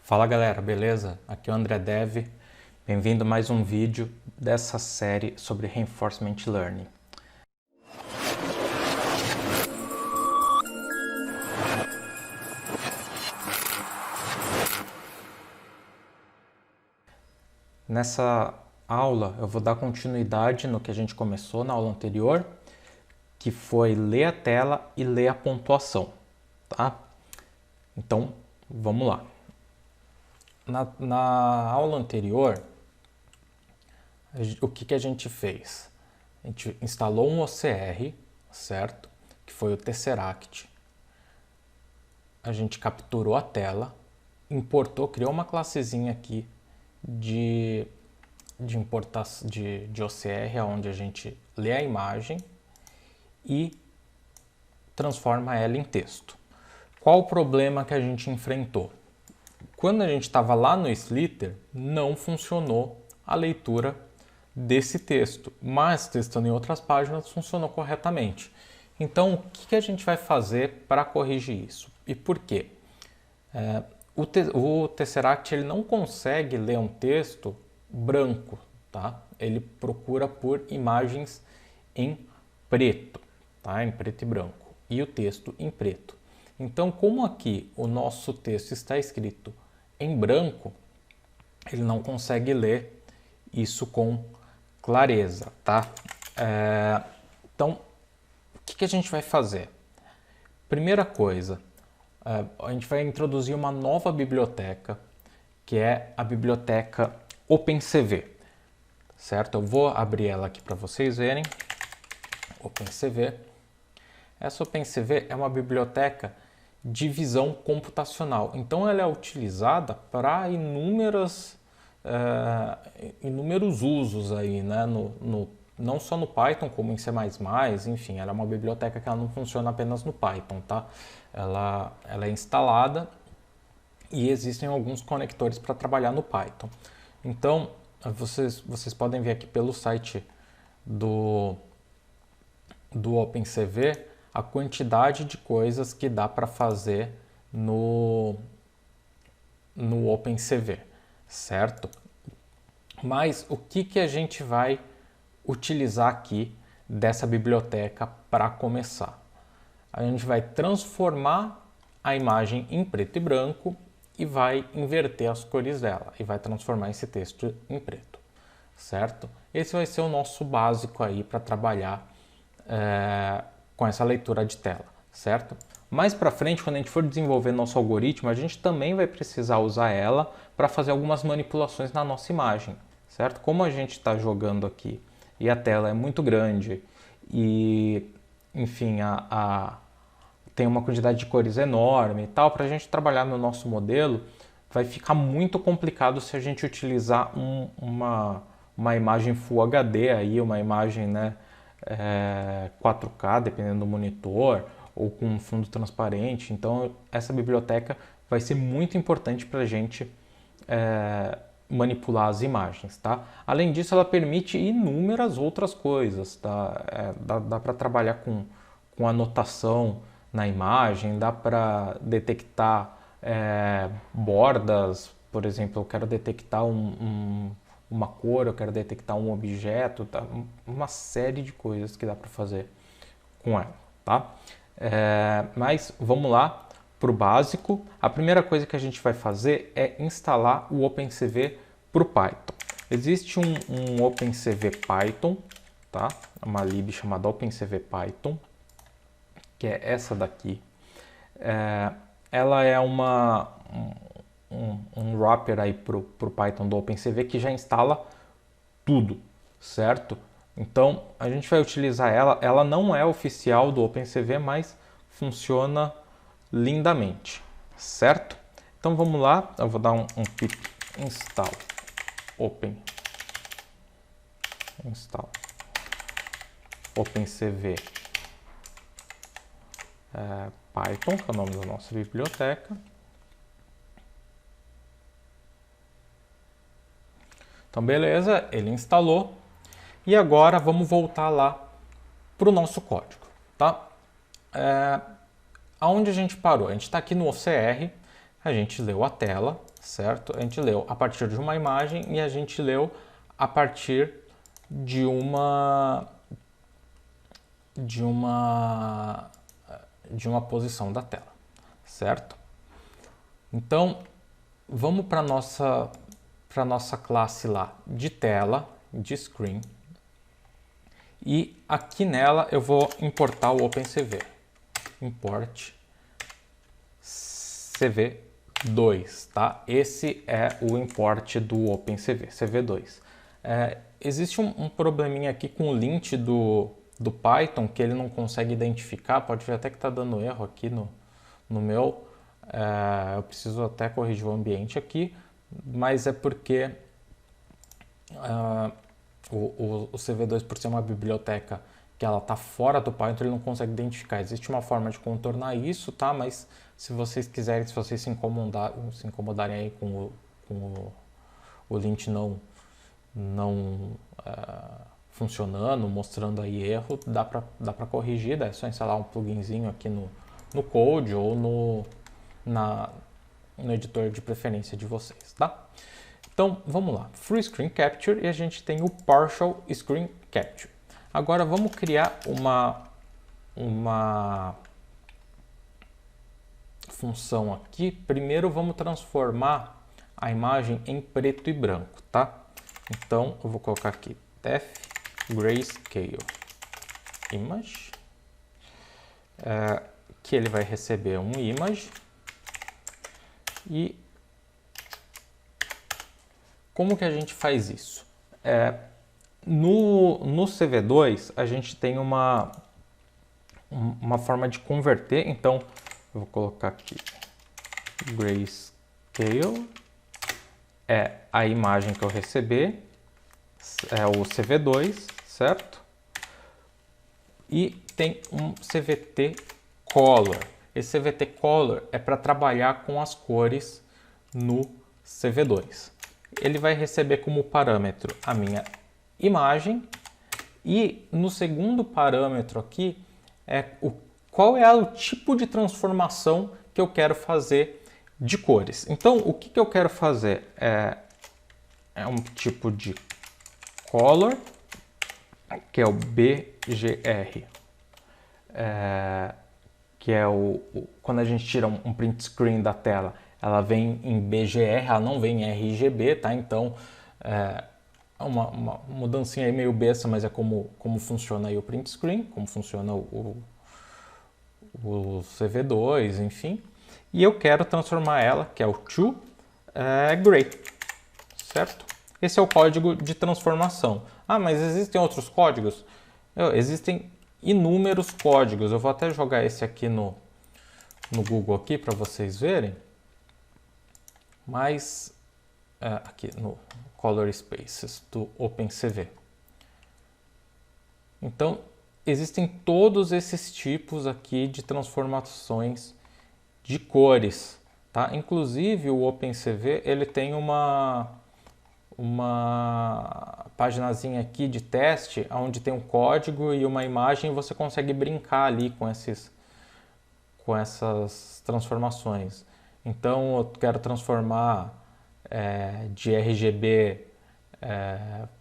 Fala galera, beleza? Aqui é o André Dev, bem-vindo a mais um vídeo dessa série sobre Reinforcement Learning. Nessa aula eu vou dar continuidade no que a gente começou na aula anterior, que foi ler a tela e ler a pontuação, tá? Então, vamos lá. Na aula anterior, o que a gente fez? A gente instalou um OCR, certo? Que foi o Tesseract. A gente capturou a tela, importou, criou uma classezinha aqui de OCR, onde a gente lê a imagem e transforma ela em texto. Qual o problema que a gente enfrentou? Quando a gente estava lá no Slitter, não funcionou a leitura desse texto, mas testando em outras páginas funcionou corretamente. Então, o que a gente vai fazer para corrigir isso? E por quê? O Tesseract ele não consegue ler um texto branco, tá? Ele procura por imagens em preto, tá? Em preto e branco, e o texto em preto. Então, como aqui o nosso texto está escrito em branco, ele não consegue ler isso com clareza, tá? Então, o que a gente vai fazer? Primeira coisa, a gente vai introduzir uma nova biblioteca, que é a biblioteca OpenCV, certo? Eu vou abrir ela aqui para vocês verem. OpenCV. Essa OpenCV é uma biblioteca de visão computacional. Então ela é utilizada para inúmeros usos aí, né? Não só no Python, como em C++, enfim, ela é uma biblioteca que ela não funciona apenas no Python, tá? Ela é instalada e existem alguns conectores para trabalhar no Python. Então, vocês podem ver aqui pelo site do OpenCV a quantidade de coisas que dá para fazer no OpenCV, certo? Mas o que a gente vai utilizar aqui dessa biblioteca para começar? A gente vai transformar a imagem em preto e branco e vai inverter as cores dela e vai transformar esse texto em preto, certo? Esse vai ser o nosso básico aí para trabalhar com essa leitura de tela, certo? Mais para frente, quando a gente for desenvolver nosso algoritmo, a gente também vai precisar usar ela para fazer algumas manipulações na nossa imagem, certo? Como a gente está jogando aqui e a tela é muito grande e, enfim, tem uma quantidade de cores enorme e tal, para a gente trabalhar no nosso modelo, vai ficar muito complicado se a gente utilizar uma imagem Full HD, aí, uma imagem, né, 4K, dependendo do monitor, ou com um fundo transparente. Então, essa biblioteca vai ser muito importante para a gente manipular as imagens, tá? Além disso, ela permite inúmeras outras coisas, tá? Dá para trabalhar com anotação na imagem, dá para detectar bordas, por exemplo, eu quero detectar uma cor, eu quero detectar um objeto, tá? Uma série de coisas que dá para fazer com ela, tá? Mas vamos lá para o básico. A primeira coisa que a gente vai fazer é instalar o OpenCV para o Python. Existe um OpenCV Python, tá? Uma lib chamada OpenCV Python, que é essa daqui. Ela é um wrapper aí para o Python do OpenCV que já instala tudo, certo? Então a gente vai utilizar ela. Ela não é oficial do OpenCV, mas funciona lindamente, certo? Então vamos lá, eu vou dar um pip install OpenCV Python, que é o nome da nossa biblioteca. Então beleza, ele instalou. E agora vamos voltar lá para o nosso código, tá? Aonde a gente parou? A gente está aqui no OCR, a gente leu a tela, certo? A gente leu a partir de uma imagem e a gente leu a partir de uma posição da tela, certo? Então, vamos para nossa classe lá de tela, de screen, e aqui nela eu vou importar o OpenCV. Import CV2, tá? Esse é o import do OpenCV, CV2. Existe um probleminha aqui com o lint do Python que ele não consegue identificar, pode ver até que está dando erro aqui no meu. Eu preciso até corrigir o ambiente aqui, mas é porque o CV2, por ser uma biblioteca que ela está fora do Python, ele não consegue identificar. Existe uma forma de contornar isso, tá? Mas se vocês quiserem, se vocês se incomodarem aí com o lint não funcionando, mostrando aí erro, dá para corrigir, é só instalar um pluginzinho aqui no Code ou no editor de preferência de vocês, tá? Então, vamos lá. Free Screen Capture e a gente tem o Partial Screen Capture. Agora, vamos criar uma função aqui. Primeiro, vamos transformar a imagem em preto e branco, tá? Então, eu vou colocar aqui def grayscale image, que ele vai receber um image. E como que a gente faz isso? No CV2 a gente tem uma forma de converter, então eu vou colocar aqui grayscale é a imagem que eu receber, é o CV2, certo? E tem um CVT color. Esse CVT color é para trabalhar com as cores no CV2. Ele vai receber como parâmetro a minha imagem e no segundo parâmetro aqui qual é o tipo de transformação que eu quero fazer de cores. Então, o que eu quero fazer é um tipo de color, que é o BGR, que é quando a gente tira um print screen da tela, ela vem em BGR, ela não vem em RGB, tá? Então, é uma mudancinha aí meio besta, mas é como funciona aí o print screen, como funciona o CV2, enfim. E eu quero transformar ela, que é o to gray, certo? Esse é o código de transformação. Ah, mas existem outros códigos? Existem inúmeros códigos. Eu vou até jogar esse aqui no Google aqui para vocês verem. Mas aqui no Color Spaces do OpenCV. Então, existem todos esses tipos aqui de transformações de cores, tá? Inclusive o OpenCV, ele tem uma paginazinha aqui de teste, onde tem um código e uma imagem e você consegue brincar ali com essas transformações. Então, eu quero transformar de RGB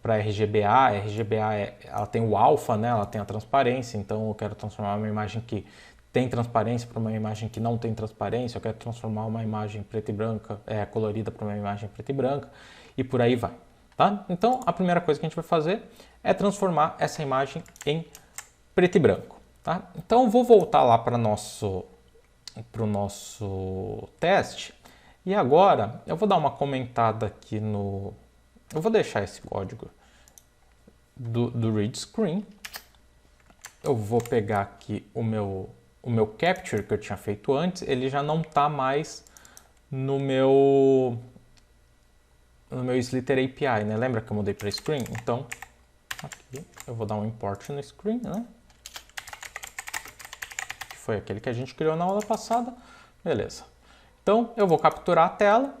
para RGBA. RGBA ela tem o alfa, né? Ela tem a transparência, então eu quero transformar uma imagem que tem transparência para uma imagem que não tem transparência, eu quero transformar uma imagem preta e branca, colorida para uma imagem preta e branca, e por aí vai. Tá? Então, a primeira coisa que a gente vai fazer é transformar essa imagem em preto e branco. Tá? Então, eu vou voltar lá para o nosso teste. E agora, eu vou dar uma comentada aqui no... Eu vou deixar esse código do read screen. Eu vou pegar aqui o meu capture que eu tinha feito antes. Ele já não está mais no meu Slither API, né? Lembra que eu mudei para screen? Então, aqui eu vou dar um import no screen, né? Que foi aquele que a gente criou na aula passada. Beleza. Então, eu vou capturar a tela,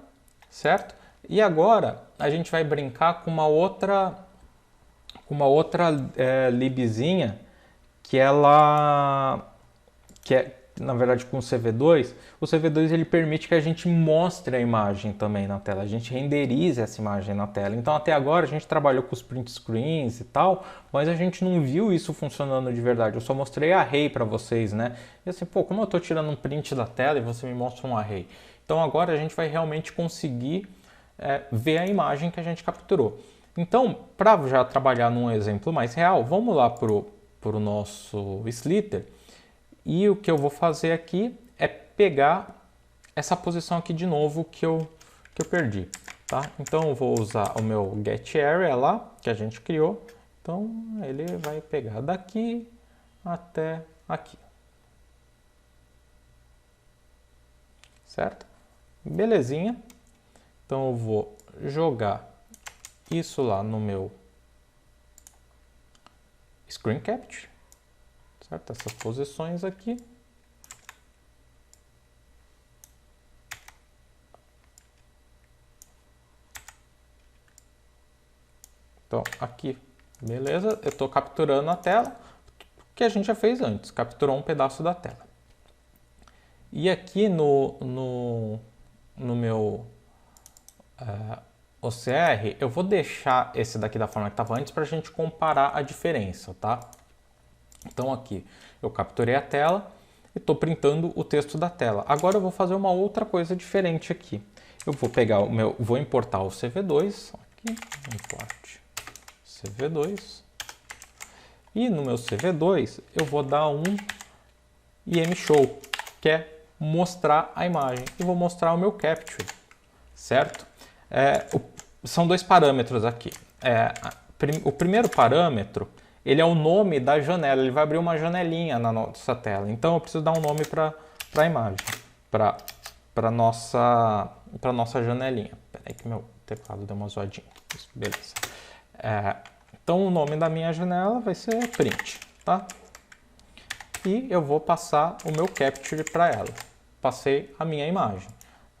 certo? E agora, a gente vai brincar com uma outra libzinha que na verdade com o CV2, o CV2 ele permite que a gente mostre a imagem também na tela, a gente renderize essa imagem na tela. Então até agora a gente trabalhou com os print screens e tal, mas a gente não viu isso funcionando de verdade. Eu só mostrei array para vocês, né? E assim, pô, como eu estou tirando um print da tela e você me mostra um array? Então agora a gente vai realmente conseguir ver a imagem que a gente capturou. Então, para já trabalhar num exemplo mais real, vamos lá para o nosso Slither. E o que eu vou fazer aqui é pegar essa posição aqui de novo que eu perdi. Tá? Então eu vou usar o meu getArea lá, que a gente criou. Então ele vai pegar daqui até aqui. Certo? Belezinha. Então eu vou jogar isso lá no meu Screen Capture. Certo? Essas posições aqui. Então, aqui, beleza? Eu estou capturando a tela, que a gente já fez antes, capturou um pedaço da tela. E aqui no meu OCR, eu vou deixar esse daqui da forma que estava antes para a gente comparar a diferença, tá? Então aqui, eu capturei a tela e estou printando o texto da tela. Agora eu vou fazer uma outra coisa diferente aqui. Eu vou pegar vou importar o CV2, aqui, import CV2. E no meu CV2 eu vou dar um ImShow, que é mostrar a imagem. E vou mostrar o meu capture, certo? São dois parâmetros aqui. O primeiro parâmetro, ele é o nome da janela, ele vai abrir uma janelinha na nossa tela. Então eu preciso dar um nome para a imagem, para nossa janelinha. Espera aí que meu teclado deu uma zoadinha. Isso, beleza. Então o nome da minha janela vai ser print, tá? E eu vou passar o meu capture para ela. Passei a minha imagem,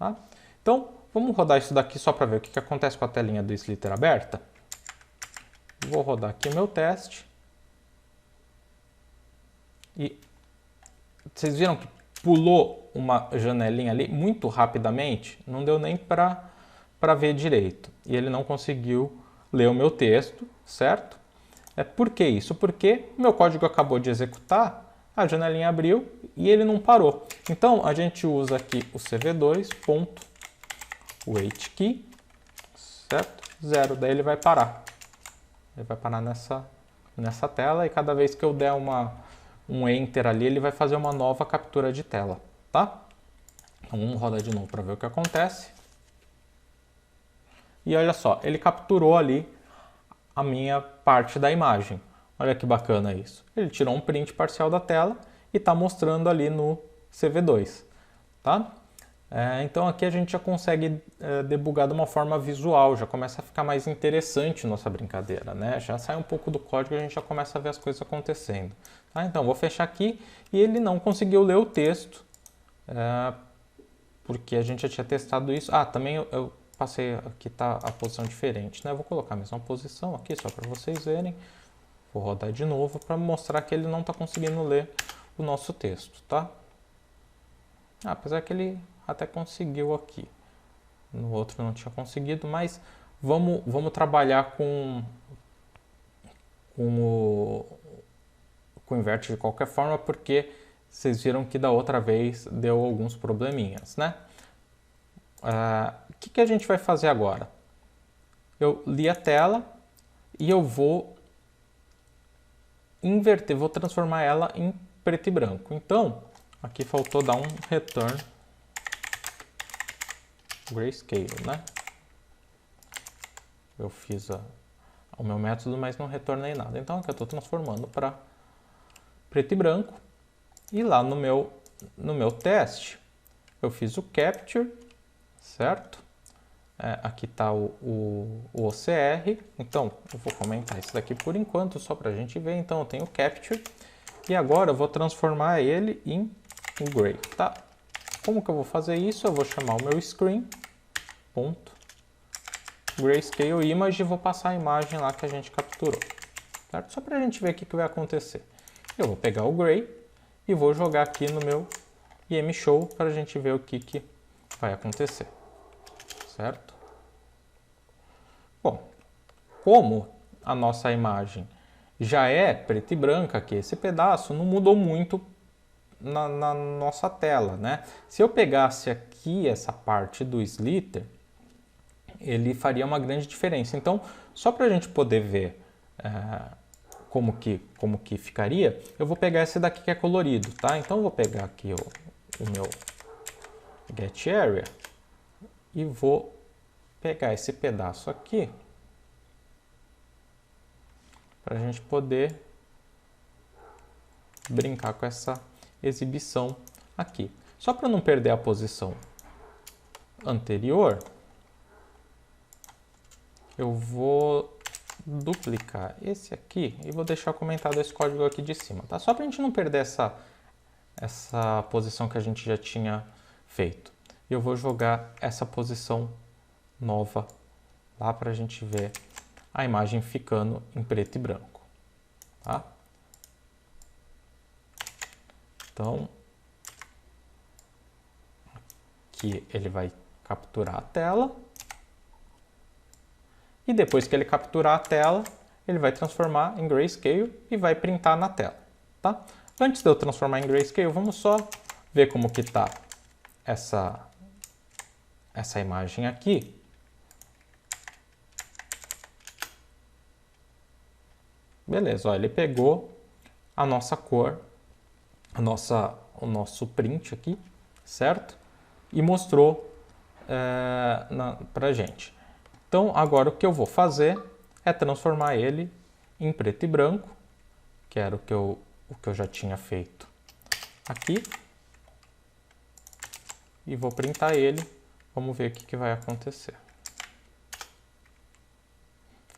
tá? Então vamos rodar isso daqui só para ver o que acontece com a telinha do Slither aberta. Vou rodar aqui o meu teste. E vocês viram que pulou uma janelinha ali muito rapidamente? Não deu nem para ver direito. E ele não conseguiu ler o meu texto, certo? Por que isso? Porque o meu código acabou de executar, a janelinha abriu e ele não parou. Então a gente usa aqui o cv2.waitKey, certo? 0, daí ele vai parar. Ele vai parar nessa tela e cada vez que eu der um Enter ali, ele vai fazer uma nova captura de tela, tá? Então vamos rodar de novo para ver o que acontece. E olha só, ele capturou ali a minha parte da imagem. Olha que bacana isso. Ele tirou um print parcial da tela e está mostrando ali no CV2, tá? Então aqui a gente já consegue debugar de uma forma visual, já começa a ficar mais interessante nossa brincadeira, né? Já sai um pouco do código e a gente já começa a ver as coisas acontecendo. Tá? Então vou fechar aqui e ele não conseguiu ler o texto, porque a gente já tinha testado isso. Também eu passei, aqui está a posição diferente, né? Eu vou colocar a mesma posição aqui só para vocês verem. Vou rodar de novo para mostrar que ele não está conseguindo ler o nosso texto, tá? Apesar que ele até conseguiu aqui. No outro não tinha conseguido, mas vamos trabalhar com o invert de qualquer forma, porque vocês viram que da outra vez deu alguns probleminhas, né? O que a gente vai fazer agora? Eu li a tela e eu vou inverter, vou transformar ela em preto e branco. Então, aqui faltou dar um return grayscale, né? Eu fiz o meu método, mas não retornei nada. Então aqui eu estou transformando para preto e branco. E lá no meu teste, eu fiz o capture, certo? Aqui está o OCR. Então eu vou comentar isso daqui por enquanto, só para a gente ver. Então eu tenho o capture. E agora eu vou transformar ele em gray, tá? Como que eu vou fazer isso? Eu vou chamar o meu screen.grayscale image e vou passar a imagem lá que a gente capturou, certo? Só para a gente ver o que vai acontecer. Eu vou pegar o gray e vou jogar aqui no meu e mshow para a gente ver o que vai acontecer, certo? Bom, como a nossa imagem já é preta e branca aqui, esse pedaço não mudou muito na nossa tela, né? Se eu pegasse aqui essa parte do Slither, ele faria uma grande diferença. Então, só para a gente poder ver como que ficaria, eu vou pegar esse daqui que é colorido, tá? Então, eu vou pegar aqui o meu Get Area e vou pegar esse pedaço aqui para a gente poder brincar com essa exibição aqui. Só para não perder a posição anterior, eu vou duplicar esse aqui e vou deixar comentado esse código aqui de cima, tá? Só para a gente não perder essa posição que a gente já tinha feito. E eu vou jogar essa posição nova lá para a gente ver a imagem ficando em preto e branco, tá? Então, aqui ele vai capturar a tela. E depois que ele capturar a tela, ele vai transformar em grayscale e vai printar na tela, tá? Antes de eu transformar em grayscale, vamos só ver como que tá essa imagem aqui. Beleza, ó, ele pegou a nossa cor, o nosso print aqui, certo? E mostrou pra gente. Então, agora o que eu vou fazer é transformar ele em preto e branco, que era o que eu já tinha feito aqui. E vou printar ele. Vamos ver o que vai acontecer.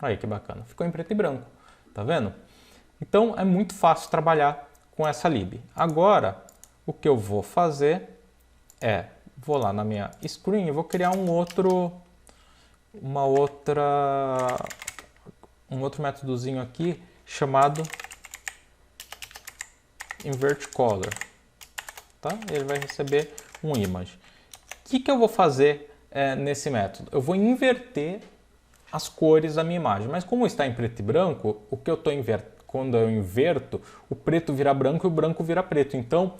Aí que bacana, ficou em preto e branco, tá vendo? Então, é muito fácil trabalhar com essa lib. Agora, o que eu vou fazer vou lá na minha screen e vou criar um outro métodozinho aqui chamado invert color, tá? Ele vai receber um image. O que eu vou fazer nesse método? Eu vou inverter as cores da minha imagem, mas como está em preto e branco, o que eu estou quando eu inverto, o preto vira branco e o branco vira preto. Então,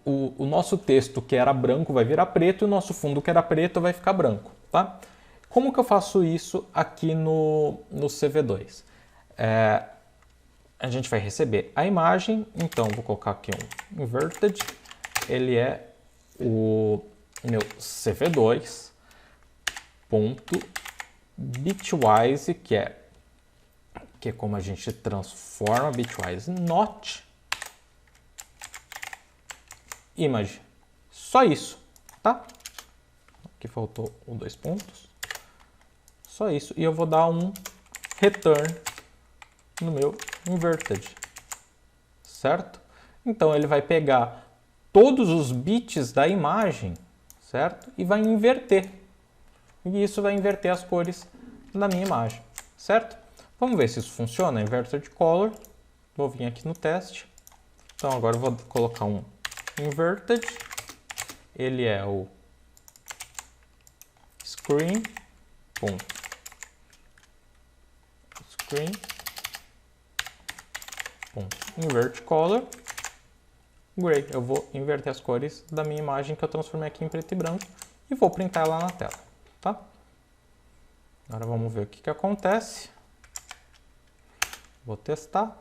o nosso texto que era branco vai virar preto e o nosso fundo que era preto vai ficar branco, tá? Como que eu faço isso aqui no CV2? A gente vai receber a imagem, então vou colocar aqui um inverted, ele é o meu CV2.bitwise, que é como a gente transforma bitwise not image. Só isso, tá? Aqui faltou os 2 pontos. Só isso. E eu vou dar um return no meu inverted, certo? Então ele vai pegar todos os bits da imagem, certo? E vai inverter. E isso vai inverter as cores da minha imagem, certo? Vamos ver se isso funciona. Inverted color. Vou vir aqui no teste. Então agora eu vou colocar um inverted. Ele é o screen. Invert color gray. Eu vou inverter as cores da minha imagem que eu transformei aqui em preto e branco e vou printar ela na tela, tá? Agora vamos ver o que acontece. Vou testar.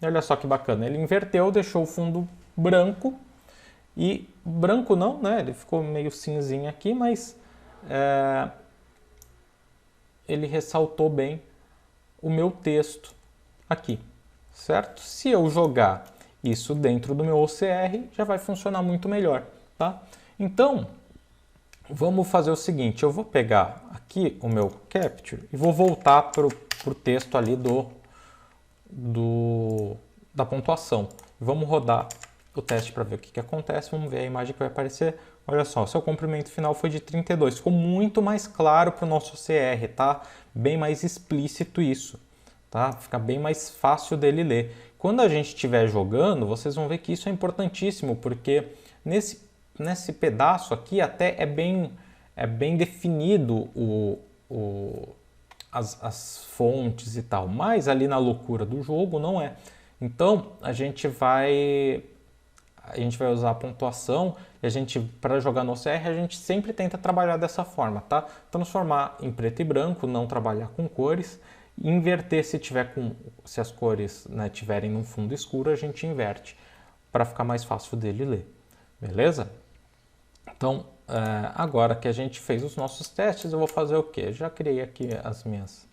E olha só que bacana, ele inverteu, deixou o fundo branco e branco não, né? Ele ficou meio cinzinho aqui, mas ele ressaltou bem o meu texto aqui, certo? Se eu jogar isso dentro do meu OCR, já vai funcionar muito melhor, tá? Então, vamos fazer o seguinte, eu vou pegar aqui o meu capture e vou voltar para o texto ali da pontuação. Vamos rodar o teste para ver o que acontece, vamos ver a imagem que vai aparecer. Olha só, seu comprimento final foi de 32, ficou muito mais claro para o nosso OCR, tá? Bem mais explícito isso, tá? Fica bem mais fácil dele ler. Quando a gente estiver jogando, vocês vão ver que isso é importantíssimo, porque nesse nesse pedaço aqui até é bem definido as fontes e tal, mas ali na loucura do jogo não é. Então a gente vai usar a pontuação e para jogar no OCR, a gente sempre tenta trabalhar dessa forma, tá? Transformar em preto e branco, não trabalhar com cores, inverter se as cores, né, tiverem num fundo escuro, a gente inverte para ficar mais fácil dele ler, beleza? Então, agora que a gente fez os nossos testes, eu vou fazer o quê? Já criei aqui as minhas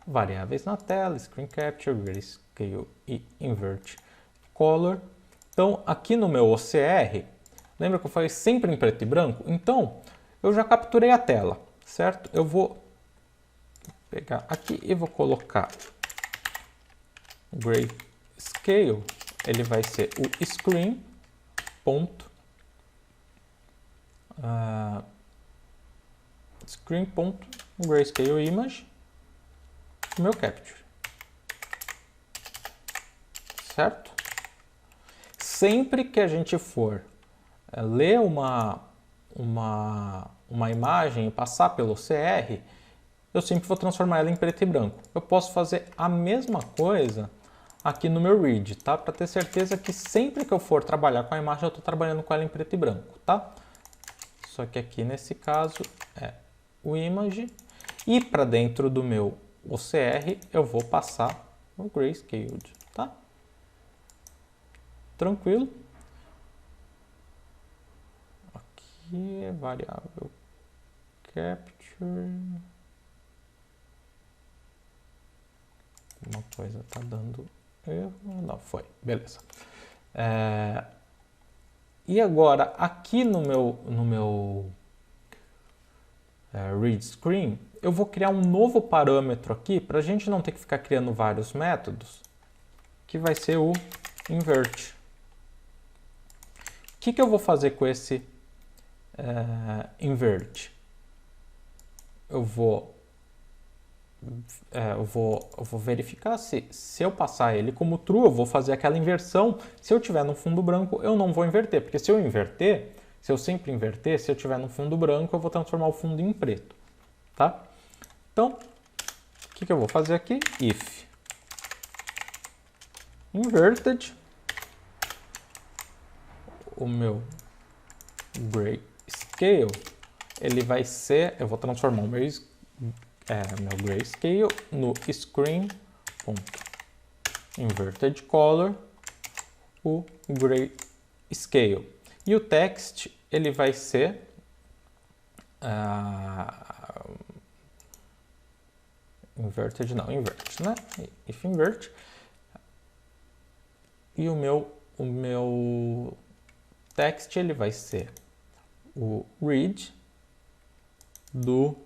variáveis na tela, Screen Capture, Grayscale e Invert Color. Então, aqui no meu OCR, lembra que eu falei sempre em preto e branco? Então, eu já capturei a tela, certo? Eu vou pegar aqui e vou colocar Grayscale, ele vai ser o screen ponto screen.grayscale image, meu capture, certo? Sempre que a gente for ler uma imagem e passar pelo OCR, eu sempre vou transformar ela em preto e branco. Eu posso fazer a mesma coisa aqui no meu read, tá? Para ter certeza que sempre que eu for trabalhar com a imagem, eu estou trabalhando com ela em preto e branco, tá? Só que aqui nesse caso é o image. E para dentro do meu OCR, eu vou passar o grayscale, tá? Tranquilo. Aqui é variável capture. Uma coisa tá dando erro. Não, foi. Beleza. E agora, aqui no meu read screen, eu vou criar um novo parâmetro aqui, para a gente não ter que ficar criando vários métodos, que vai ser o invert. O que eu vou fazer com esse invert? Eu vou verificar se eu passar ele como true, eu vou fazer aquela inversão. Se eu tiver no fundo branco, eu não vou inverter, porque se eu sempre inverter, se eu tiver no fundo branco, eu vou transformar o fundo em preto, tá? Então, o que eu vou fazer aqui? If inverted, o meu grayscale, ele vai ser, eu vou transformar o meu grayscale no screen.inverted color, o grayscale. E o text, ele vai ser inverted, não, invert, né? If invert. E o meu text, ele vai ser o read do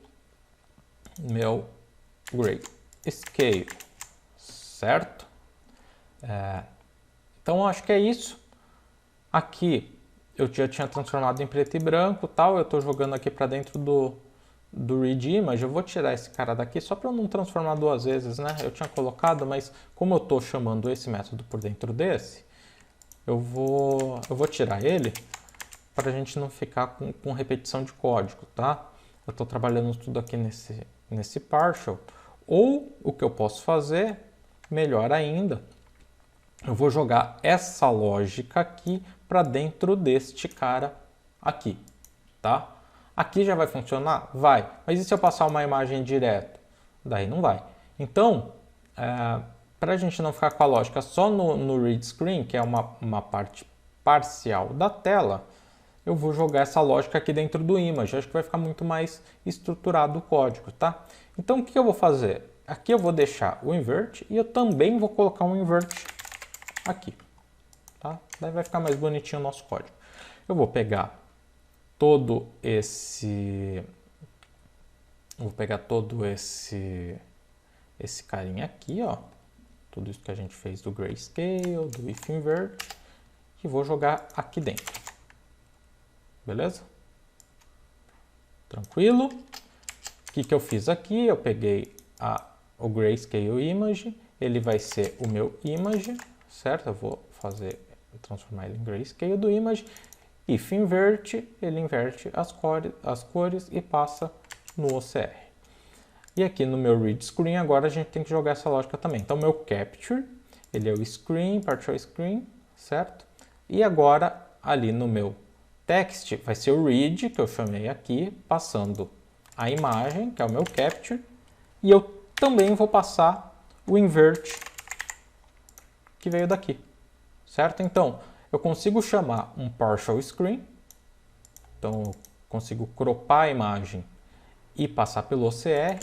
meu grayscale, certo? Então, acho que é isso. Aqui eu já tinha transformado em preto e branco, tal. Eu estou jogando aqui para dentro do read image. Eu vou tirar esse cara daqui só para eu não transformar duas vezes, né? Eu tinha colocado, mas como eu estou chamando esse método por dentro desse, eu vou tirar ele para a gente não ficar com repetição de código, tá? Eu estou trabalhando tudo aqui nesse partial. Ou o que eu posso fazer, melhor ainda, eu vou jogar essa lógica aqui para dentro deste cara aqui, tá? Aqui já vai funcionar? Vai. Mas e se eu passar uma imagem direto? Daí não vai. Então, para a gente não ficar com a lógica só no read screen, que é uma parte parcial da tela, eu vou jogar essa lógica aqui dentro do image. Acho que vai ficar muito mais estruturado o código, tá? Então, o que eu vou fazer? Aqui eu vou deixar o invert e eu também vou colocar um invert aqui, tá? Daí vai ficar mais bonitinho o nosso código. Eu vou pegar todo esse carinha aqui, ó. Tudo isso que a gente fez do grayscale, do if invert, e vou jogar aqui dentro. Beleza? Tranquilo? O que eu fiz aqui? Eu peguei o grayscale image, ele vai ser o meu image, certo? Eu vou transformar ele em grayscale do image, If invert, ele inverte as cores e passa no OCR. E aqui no meu read screen, agora a gente tem que jogar essa lógica também. Então, meu capture, ele é o screen, partial screen, certo? E agora, ali no meu text, vai ser o read, que eu chamei aqui, passando a imagem, que é o meu capture. E eu também vou passar o invert, que veio daqui, certo? Então, eu consigo chamar um partial screen, então eu consigo cropar a imagem e passar pelo OCR,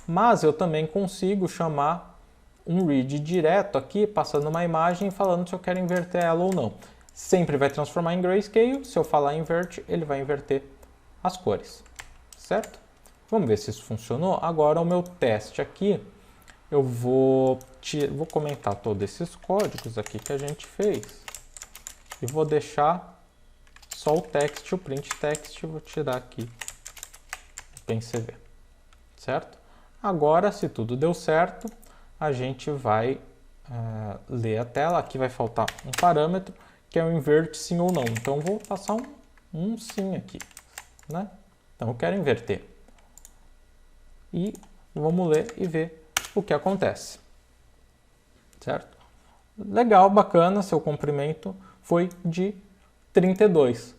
mas eu também consigo chamar um read direto aqui, passando uma imagem e falando se eu quero inverter ela ou não. Sempre vai transformar em grayscale, se eu falar invert, ele vai inverter as cores, certo? Vamos ver se isso funcionou. Agora o meu teste aqui, eu vou comentar todos esses códigos aqui que a gente fez e vou deixar só o text, o print text, vou tirar aqui o PenCV, certo? Agora, se tudo deu certo, a gente vai ler a tela. Aqui vai faltar um parâmetro, que é o invert sim ou não. Então, vou passar um sim aqui, né? Então, eu quero inverter. E vamos ler e ver o que acontece, certo? Legal, bacana, seu comprimento foi de 32.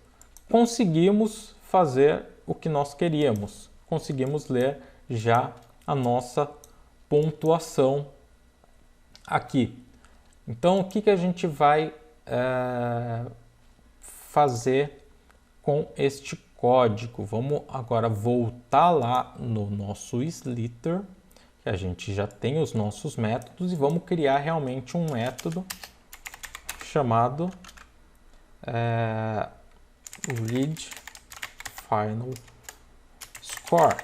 Conseguimos fazer o que nós queríamos. Conseguimos ler já a nossa pontuação aqui. Então, o que a gente vai fazer com este código? Vamos agora voltar lá no nosso Slitter, que a gente já tem os nossos métodos, e vamos criar realmente um método chamado read final score.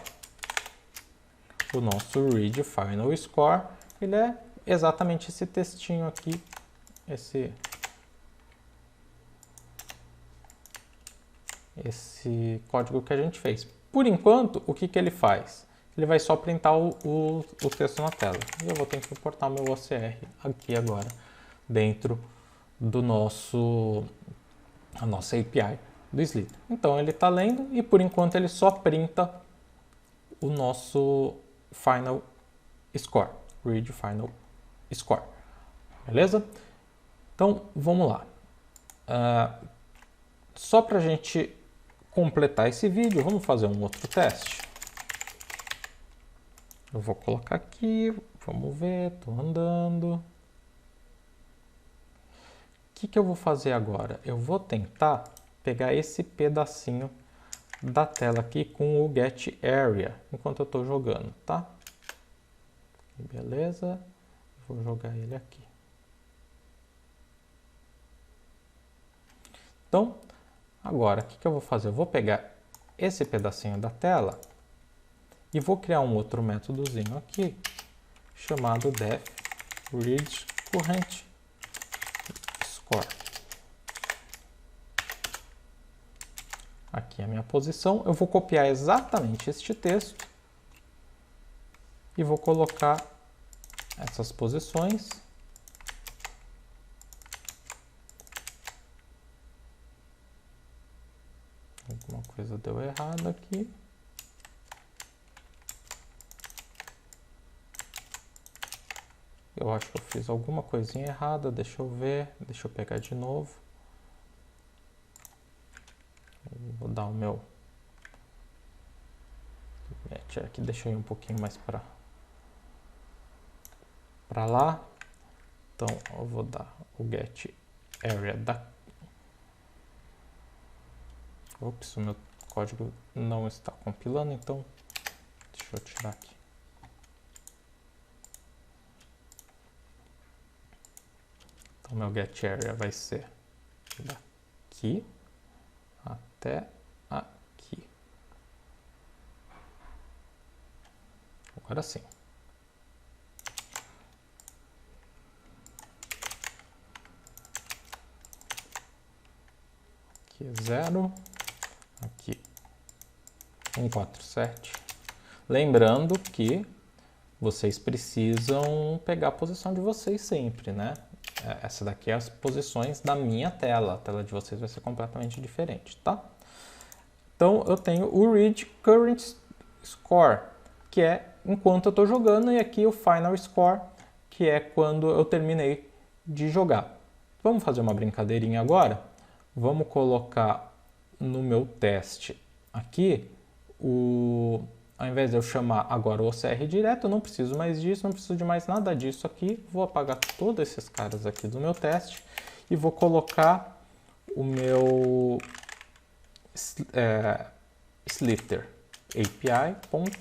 O nosso read final score, ele é exatamente esse textinho aqui, esse código que a gente fez. Por enquanto, o que ele faz? Ele vai só printar o texto na tela. E eu vou ter que importar meu OCR aqui agora, dentro do a nossa API do Slitter. Então, ele está lendo e, por enquanto, ele só printa o nosso final score, read final score. Beleza? Então, vamos lá. Só para a gente completar esse vídeo, vamos fazer um outro teste. Eu vou colocar aqui, vamos ver, estou andando. O que eu vou fazer agora? Eu vou tentar pegar esse pedacinho da tela aqui com o getArea, enquanto eu estou jogando, tá? Beleza, vou jogar ele aqui. Então, agora, o que eu vou fazer? Eu vou pegar esse pedacinho da tela e vou criar um outro métodozinho aqui, chamado def read current score. Aqui é a minha posição. Eu vou copiar exatamente este texto e vou colocar essas posições. Alguma coisa deu errado aqui. Eu acho que eu fiz alguma coisinha errada, deixa eu ver, deixa eu pegar de novo. Vou dar o meu get aqui, deixa eu ir um pouquinho mais para lá. Então eu vou dar o getArea da. Ops, o meu código não está compilando, então deixa eu tirar aqui. Então, meu getArea vai ser daqui até aqui. Agora sim. Aqui é 0. Aqui 147. Lembrando que vocês precisam pegar a posição de vocês sempre, né? Essa daqui é as posições da minha tela. A tela de vocês vai ser completamente diferente, tá? Então, eu tenho o Read Current Score, que é enquanto eu estou jogando, e aqui o Final Score, que é quando eu terminei de jogar. Vamos fazer uma brincadeirinha agora? Vamos colocar no meu teste aqui, ao invés de eu chamar agora o OCR direto, eu não preciso mais disso, não preciso de mais nada disso aqui. Vou apagar todos esses caras aqui do meu teste e vou colocar o meu Slither API.read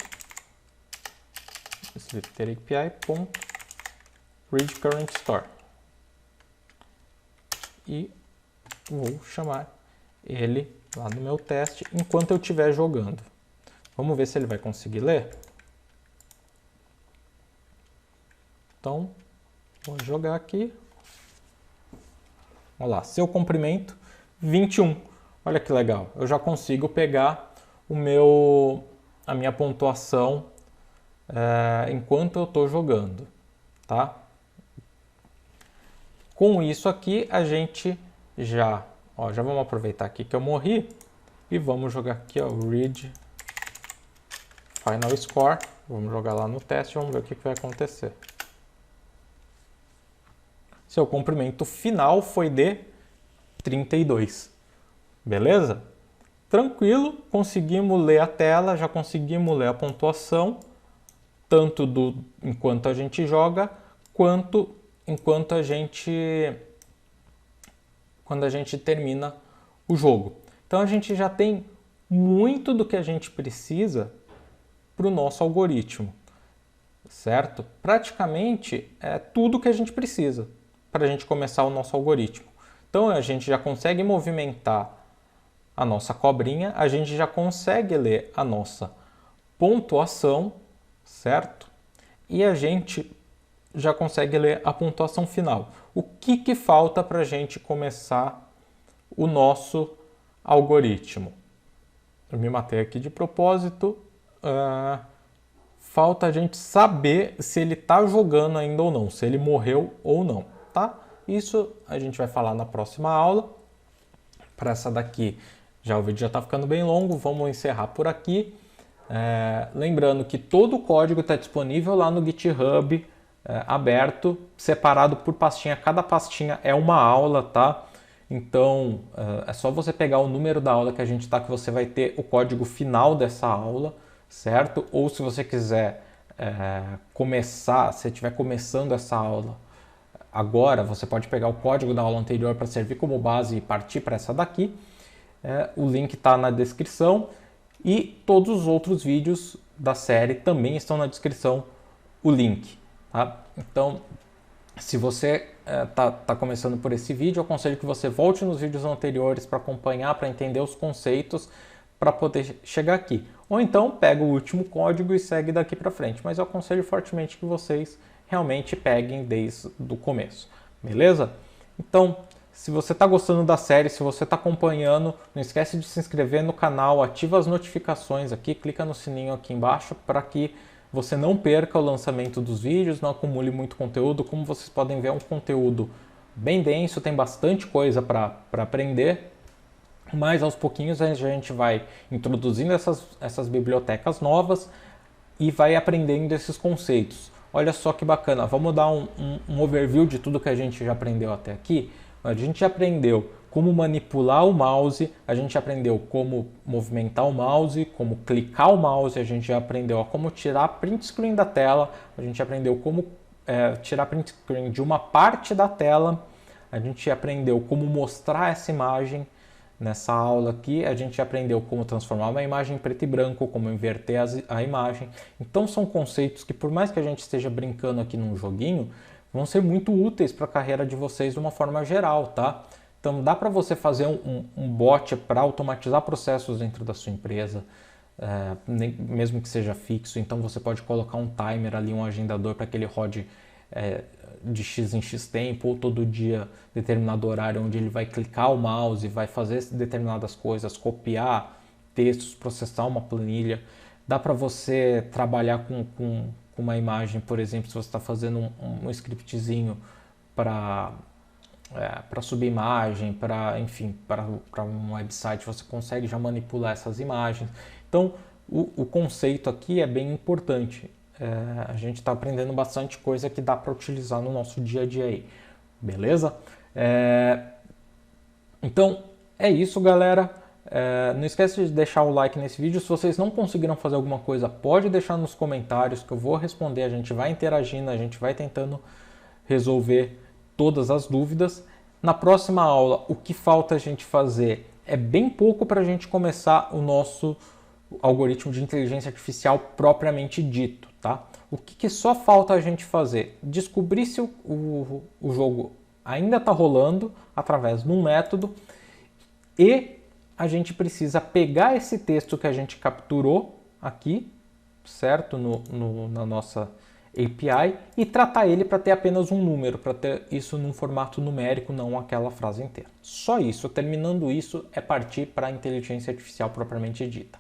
current score e vou chamar ele lá no meu teste enquanto eu estiver jogando. Vamos ver se ele vai conseguir ler. Então, vou jogar aqui. Olha lá, seu comprimento 21. Olha que legal, eu já consigo pegar a minha pontuação enquanto eu estou jogando, tá? Com isso aqui, a gente já vamos aproveitar aqui que eu morri e vamos jogar aqui, ó, Read Final Score. Vamos jogar lá no teste, vamos ver o que vai acontecer. Seu comprimento final foi de 32. Beleza? Tranquilo, conseguimos ler a tela, já conseguimos ler a pontuação, tanto enquanto a gente joga, quanto quando a gente termina o jogo. Então a gente já tem muito do que a gente precisa para o nosso algoritmo, certo? Praticamente é tudo que a gente precisa para a gente começar o nosso algoritmo. Então a gente já consegue movimentar a nossa cobrinha, a gente já consegue ler a nossa pontuação, certo? E a gente já consegue ler a pontuação final. O que falta para a gente começar o nosso algoritmo? Eu me matei aqui de propósito. Falta a gente saber se ele está jogando ainda ou não, se ele morreu ou não, tá? Isso a gente vai falar na próxima aula. Para essa daqui, o vídeo já está ficando bem longo, vamos encerrar por aqui. Lembrando que todo o código está disponível lá no GitHub, aberto, separado por pastinha. Cada pastinha é uma aula, tá? Então, é só você pegar o número da aula que a gente está, que você vai ter o código final dessa aula, certo? Ou se você quiser começar, se estiver começando essa aula agora, você pode pegar o código da aula anterior para servir como base e partir para essa daqui. O link está na descrição e todos os outros vídeos da série também estão na descrição, o link. Tá? Então, se você está começando por esse vídeo, eu aconselho que você volte nos vídeos anteriores para acompanhar, para entender os conceitos, para poder chegar aqui. Ou então, pega o último código e segue daqui para frente. Mas eu aconselho fortemente que vocês realmente peguem desde o começo. Beleza? Então, se você está gostando da série, se você está acompanhando, não esquece de se inscrever no canal, ativa as notificações aqui, clica no sininho aqui embaixo para que você não perca o lançamento dos vídeos, não acumule muito conteúdo. Como vocês podem ver, é um conteúdo bem denso, tem bastante coisa para aprender, mas aos pouquinhos a gente vai introduzindo essas bibliotecas novas e vai aprendendo esses conceitos. Olha só que bacana, vamos dar um overview de tudo que a gente já aprendeu até aqui. A gente aprendeu como manipular o mouse, a gente aprendeu como movimentar o mouse, como clicar o mouse, a gente já aprendeu como tirar print screen da tela, a gente aprendeu como tirar print screen de uma parte da tela, a gente aprendeu como mostrar essa imagem nessa aula aqui, a gente aprendeu como transformar uma imagem em preto e branco, como inverter a imagem. Então são conceitos que, por mais que a gente esteja brincando aqui num joguinho, vão ser muito úteis para a carreira de vocês de uma forma geral, tá? Então dá para você fazer um bot para automatizar processos dentro da sua empresa, mesmo que seja fixo. Então você pode colocar um timer ali, um agendador para que ele rode de X em X tempo, ou todo dia, determinado horário, onde ele vai clicar o mouse, vai fazer determinadas coisas, copiar textos, processar uma planilha. Dá para você trabalhar com uma imagem, por exemplo, se você está fazendo um scriptzinho para para subir imagem, enfim, para um website você consegue já manipular essas imagens. Então, o conceito aqui é bem importante. A gente está aprendendo bastante coisa que dá para utilizar no nosso dia a dia aí, beleza? Então, é isso, galera. Não esquece de deixar o like nesse vídeo. Se vocês não conseguiram fazer alguma coisa, pode deixar nos comentários que eu vou responder. A gente vai interagindo, a gente vai tentando resolver todas as dúvidas. Na próxima aula, o que falta a gente fazer é bem pouco para a gente começar o nosso algoritmo de inteligência artificial propriamente dito, tá? O que só falta a gente fazer? Descobrir se o jogo ainda está rolando através de um método e a gente precisa pegar esse texto que a gente capturou aqui, certo? Na nossa API e tratar ele para ter apenas um número, para ter isso num formato numérico, não aquela frase inteira. Só isso. Terminando isso, é partir para a inteligência artificial propriamente dita.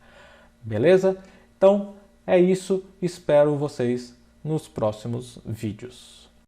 Beleza? Então, é isso. Espero vocês nos próximos vídeos.